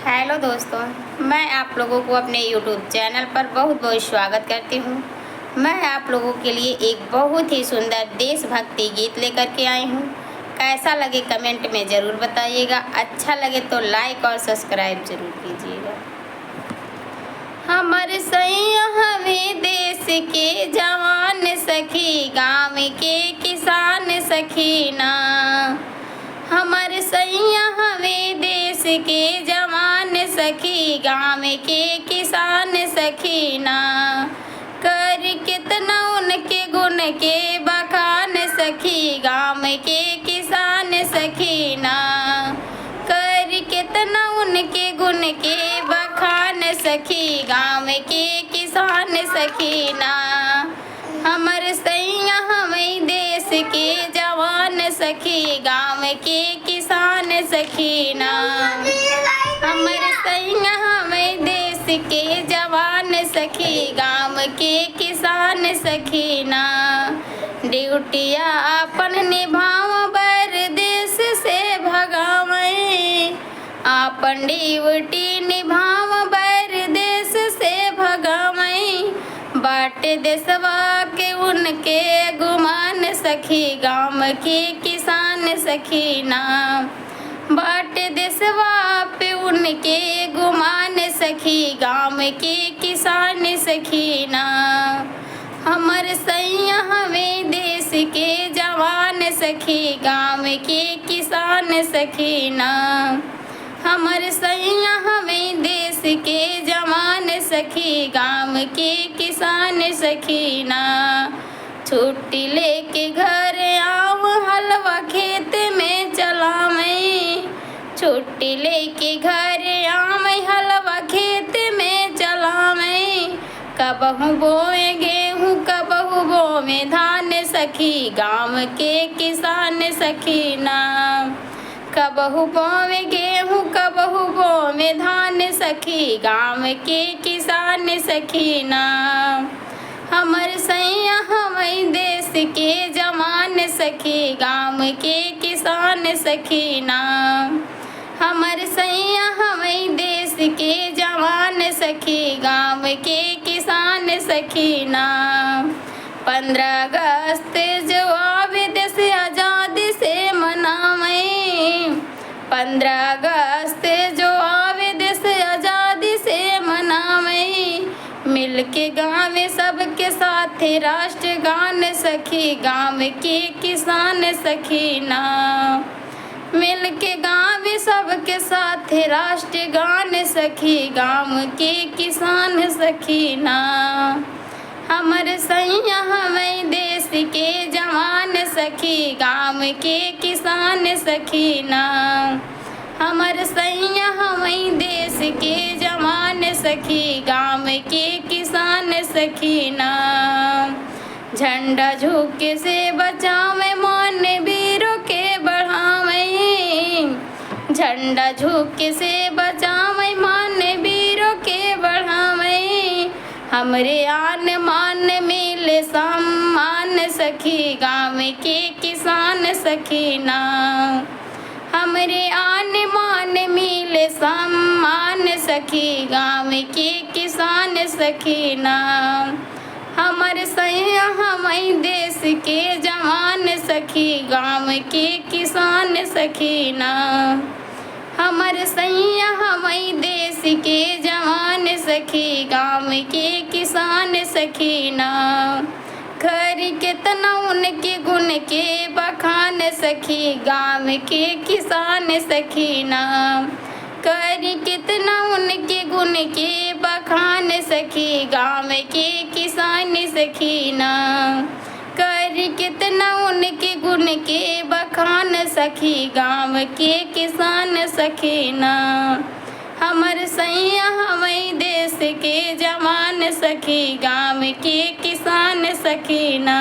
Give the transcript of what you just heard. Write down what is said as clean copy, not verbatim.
Hello दोस्तों, मैं आप लोगों को अपने YouTube चैनल पर बहुत बहुत स्वागत करती हूँ। मैं आप लोगों के लिए एक बहुत ही सुंदर देशभक्ति गीत लेकर के आई हूँ। कैसा लगे कमेंट में ज़रूर बताइएगा। अच्छा लगे तो लाइक और सब्सक्राइब जरूर कीजिएगा। हमारे सैया हमें देश के जवान सखी, गाँव के किसान सखी ना। हमारे सैया हमें देश के जवान सखी, गाँव के किसान सखी ना। कर कितना उनके गुण के बखान सखी, गाँव के किसान सखी ना। कर कितना उनके गुण के बखान सखी, गाँव के किसान सखी ना। हमर सैया हमें देश के जवान सखी, गाँव के किसान सखी ना। हमर सैया हमें देश के जवान सखी, गाँव के किसान सखी ना। ड्यूटिया अपन निभाव बर देश से भगावें, अपन ड्यूटी निभाव बर देश से भगावें। बाटे देशवा के उनके गुमान सखी, गाँव के किसान सखी ना। बाटे देशवा पे उनके गुमान सखी, गाँव के किसान सखी ना। हमर सैया हमें देश के जवान सखी, गाँव के किसान सखी ना। हमर सैया हमें देश के जवान सखी, गाँव के किसान सखी ना। छुट्टी लेके घर आऊँ हलवा खेत में चलावें, छुट्टी लेके घर आऊँ हलवा खेत में चलावें। कबहू बोए गेहूँ कबहू बोए धान सखी, गाँव के किसान सखी ना। कबहू बोवे गेहूँ कबहू बोवे धान सखी, गाँव के किसान सखी ना। हमर सैया हमें देश के जवान सखी, गाँव के किसान सखी ना। हमर सैया हमें देश के जवान सखी, गाँव के किसान सखी ना। 15 अगस्त जो आवे देश आज़ादी से मनावें, 15 अगस्त जो आवे देश आज़ादी से मनावें। मिल के गावे सबके साथ राष्ट्रगान सखी, गाँव के किसान सखी ना। मिल के गावे सबके साथ राष्ट्रगान सखी, गाँव के किसान सखी ना। हमर सैया हमें देश के जवान सखी, गाँव के किसान सखी ना। हमर सैया हमें देश के जवान सखी, गाँव के किसान सखी ना। झंडा झुके से बचावे मान वीरों के बढ़ावे, झंडा झुके से बचावे मान वीरों के बढ़ावे। हमरे आन मान मिले सम्मान सखी, गाँव के किसान सखी ना। हमरे आन मान मिले सम्मान सखी, गाँव के किसान सखी ना। हमर सैया हमें देश के जवान सखी, गाँव के किसान सखी ना। हमर सैया हमें देश के जवान सखी, गाँव के किसान सखी ना। कर कितना उनके गुण के बखान सखी, गाँव के किसान सखी ना। कर कितना उनके गुण के बखान सखी, गाँव के किसान सखी ना। कर कितना उनके गुण के बखान सखी, गाँव के किसान सखी ना। हमर सैया हमें देश के जवान सखी, गाँव के किसान सखी ना।